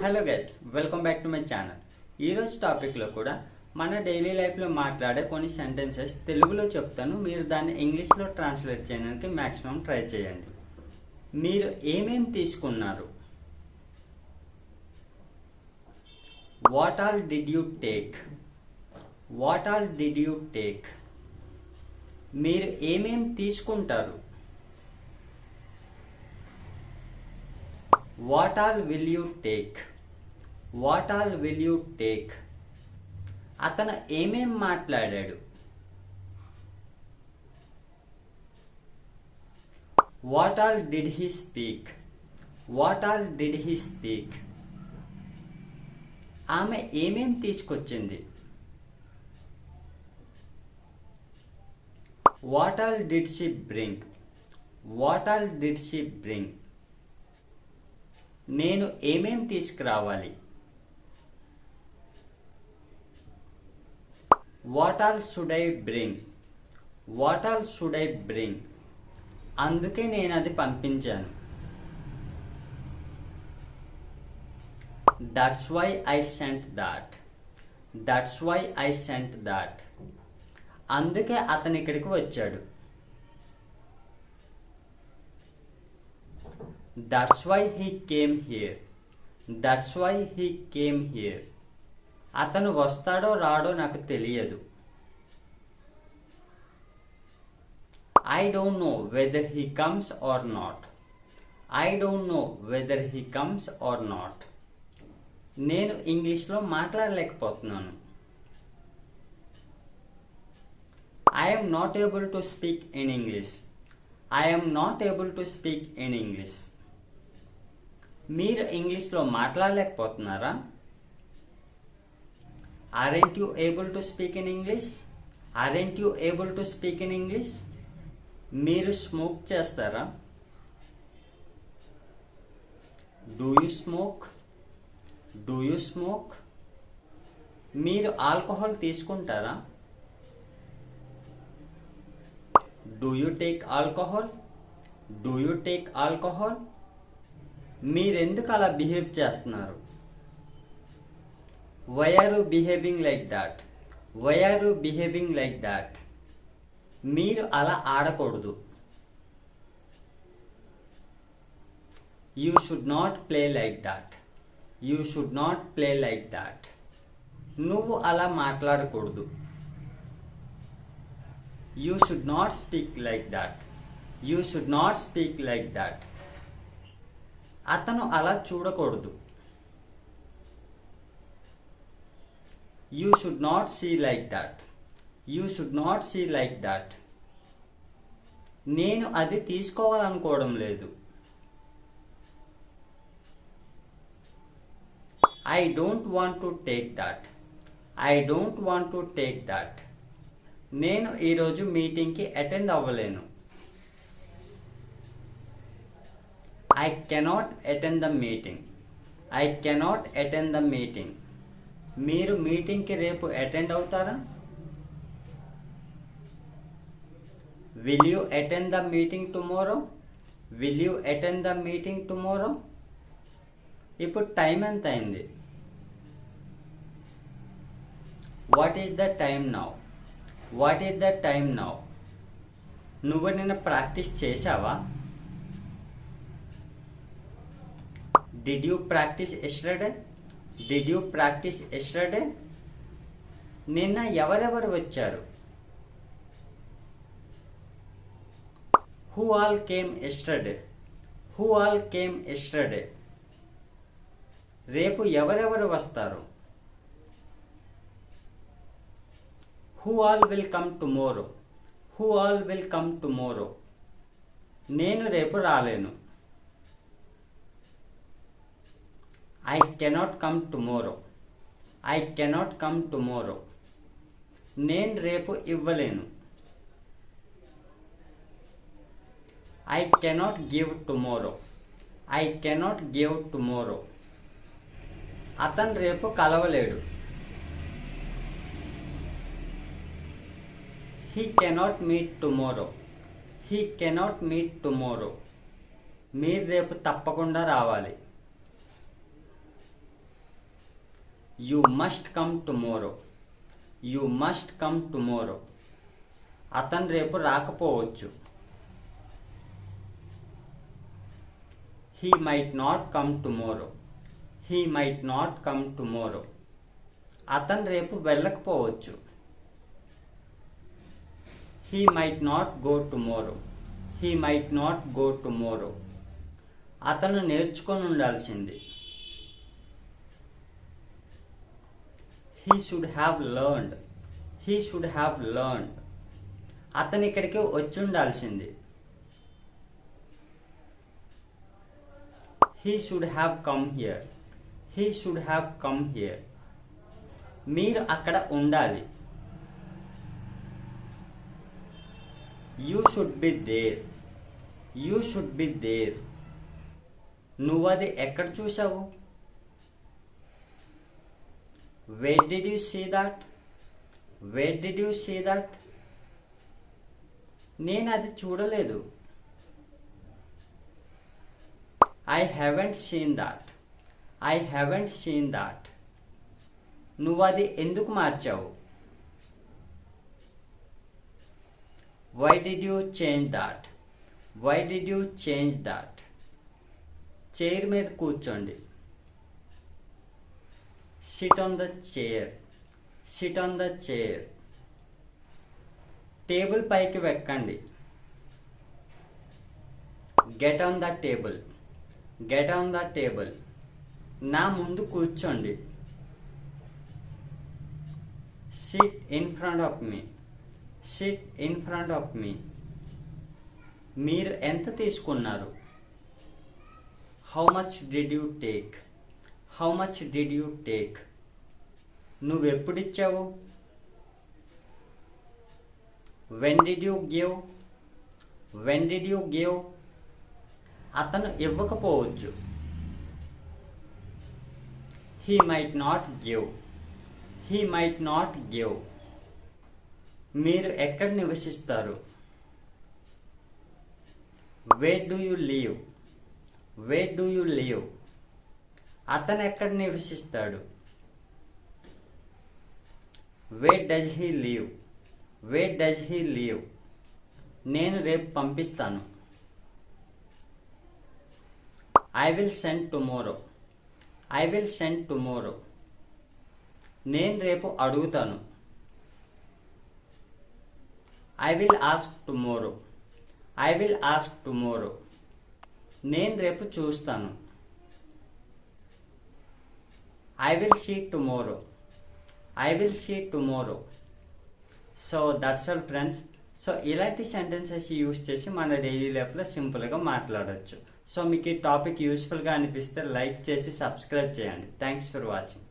Hello guys, welcome back to my channel. ఈరోజు టాపిక్లో కూడా మన డైలీ లైఫ్లో మాట్లాడే కొన్ని సెంటెన్సెస్ తెలుగులో చెప్తాను. మీరు దాన్ని ఇంగ్లీష్లో ట్రాన్స్లేట్ చేయడానికి మ్యాక్సిమం ట్రై చేయండి. మీరు ఏమేం తీసుకున్నారు? What all did you take? What all did you take? మీరు ఏమేం తీసుకుంటారు? What all will you take? What all will you take? అతను ఏమేం మాట్లాడాడు? What all did he speak? What all did he speak? ఆమె ఏమేం తీసుకొచ్చింది? What all did she bring? What all did she bring? నేను ఏమేం తీసుకురావాలి? What all should I bring? What all should I bring? అందుకే నేను అది పంపించాను. That's why I sent that. That's why I sent that. అందుకే అతను ఇక్కడికి వచ్చాడు. That's why he came here. That's why he came here. అతను వస్తాడో రాడో నాకు తెలియదు. I don't know whether he comes or not. I don't know whether he comes or not. నేను ఇంగ్లీష్లో మాట్లాడలేకపోతున్నాను. I am not able to speak in English. I am not able to speak in English. మీరు ఇంగ్లీష్లో మాట్లాడలేకపోతున్నారా? Aren't you able to speak in English? Aren't you able to speak in English? మీరు smoke చేస్తారా? Do you smoke? Do you smoke? మీరు alcohol తీసుకుంటారా? Do you take alcohol? Do you take alcohol? మీరెందుకు అలా behave చేస్తున్నారు? Why are you behaving like that? Why are you behaving like that? మీరు అలా ఆడకూడదు. You should not play like that. You should not play like that. నువ్వు అలా మాట్లాడకూడదు. You should not speak like that. You should not speak like that. అతను అలా చూడకూడదు. You should not see like that. You should not see like that. నేను అది తీసుకోవాలనుకోవడం లేదు. I don't want to take that. I don't want to take that. నేను ఈరోజు మీటింగ్కి attend అవ్వలేను. I cannot attend the meeting. I cannot attend the meeting. మీరు మీటింగ్కి రేపు attend అవుతారా? Will you attend the meeting tomorrow? Will you attend the meeting tomorrow? ఇప్పుడు time ఎంత అయింది? What is the time now? What is the time now? నువ్వు నిన్న practice చేశావా? Did you practice yesterday? Did you practice yesterday? నిన్న ఎవరెవరు వచ్చారు? Who all came yesterday? Who all came yesterday? రేపు ఎవరెవరు వస్తారు? Who all will come tomorrow? Who all will come tomorrow? నేను రేపు రాలేను. I cannot come tomorrow. I cannot come tomorrow. నేను రేపు ఇవ్వలేను. I cannot give tomorrow. I cannot give tomorrow. అతను రేపు కలవలేడు. He cannot meet tomorrow. He cannot meet tomorrow. మీరు రేపు తప్పకుండా రావాలి. You must come tomorrow. You must come tomorrow. అతను రేపు రాకపోవచ్చు. He might not come tomorrow. He might not come tomorrow. అతను రేపు వెళ్ళకపోవచ్చు. He might not go tomorrow. He might not go tomorrow. అతను నేర్చుకొని ఉండాల్సింది. He should have learned. He should have learned. అతను ఇక్కడికి వచ్చి ఉండాల్సింది. He should have come here. He should have come here. మీరు అక్కడ ఉండాలి. You should be there. You should be there. నువ్వు అది ఎక్కడ చూసావు? Where did you see that? Where did you see that? నేను అది చూడలేదు. I haven't seen that. I haven't seen that. నువ్వు అది ఎందుకు మార్చావు? Why did you change that? Why did you change that? Chair మీద కూర్చోండి. Sit on the chair. Sit on the chair. Table పైకి వెక్కండి. Get on the table. Get on the table. నా ముందు కూర్చోండి. Sit in front of me. Sit in front of me. మీరు ఎంత తీసుకున్నారు? How much did you take? How much did you take? నువ్వెప్పుడిచ్చావు? When did you give? When did you give? అతను ఇవ్వకపోవచ్చు. He might not give. He might not give. మీరు ఎక్కడ నివసిస్తారు? Where do you live? Where do you live? అతను ఎక్కడ నివసిస్తాడు? Where does he live? Where does he live? నేను రేపు పంపిస్తాను. I will send tomorrow. I will send tomorrow. నేను రేపు అడుగుతాను. I will ask tomorrow. I will ask tomorrow. నేను రేపు చూస్తాను. I will see tomorrow. I will see tomorrow. So that's all friends. So ఇలాంటి సెంటెన్సెస్ యూజ్ చేసి మన daily లైఫ్లో సింపుల్గా మాట్లాడవచ్చు. సో మీకు ఈ టాపిక్ యూస్ఫుల్గా అనిపిస్తే లైక్ చేసి సబ్స్క్రైబ్ చేయండి. Thanks for watching.